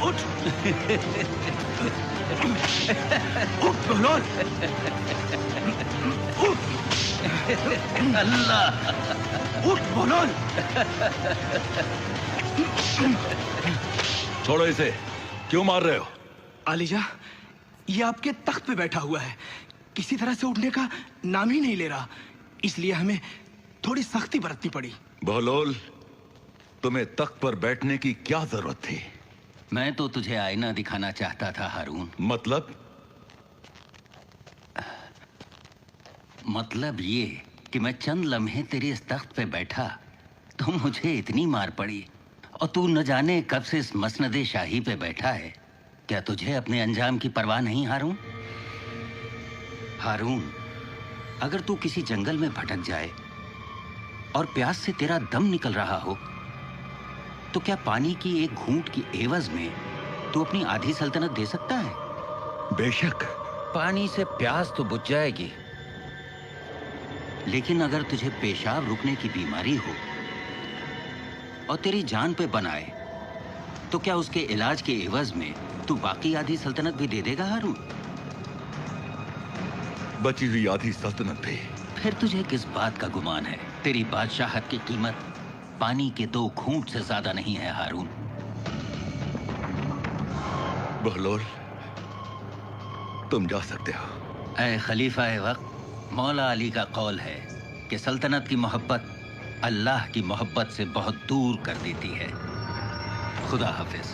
उठ उठ बहलोल, उठ अल्लाह, उठ बहलोल। छोड़ो इसे, क्यों मार रहे हो? आलिजा, ये आपके तख्त पे बैठा हुआ है, किसी तरह से उठने का नाम ही नहीं ले रहा, इसलिए हमें थोड़ी सख्ती बरतनी पड़ी। बहलोल, तुम्हें तख्त पर बैठने की क्या जरूरत थी? मैं तो तुझे आईना दिखाना चाहता था हारून। मतलब ये कि मैं चंद लम्हे तेरे इस तख्त पे बैठा तो मुझे इतनी मार पड़ी, और तू न जाने कब से इस मसनदे शाही पे बैठा है। क्या तुझे अपने अंजाम की परवाह नहीं हारून? हारून, अगर तू किसी जंगल में भटक जाए और प्यास से तेरा दम निकल रहा हो, तो क्या पानी की एक घूंट की एवज में तू अपनी आधी सल्तनत दे सकता है? बेशक। पानी से प्यास तो बुझ जाएगी, लेकिन अगर तुझे पेशाब रुकने की बीमारी हो और तेरी जान पे बनाए, तो क्या उसके इलाज के एवज में तू बाकी आधी सल्तनत भी दे देगा हारून? बची हुई आधी सल्तनत भी? फिर तुझे किस बात का गुमान है? तेरी बादशाहत की कीमत पानी के 2 घूंट से ज्यादा नहीं है हारून। बहलोल, तुम जा सकते हो। ऐ खलीफा वक्त, मौला अली का कौल है कि सल्तनत की मोहब्बत अल्लाह की मोहब्बत से बहुत दूर कर देती है। खुदा हाफिज।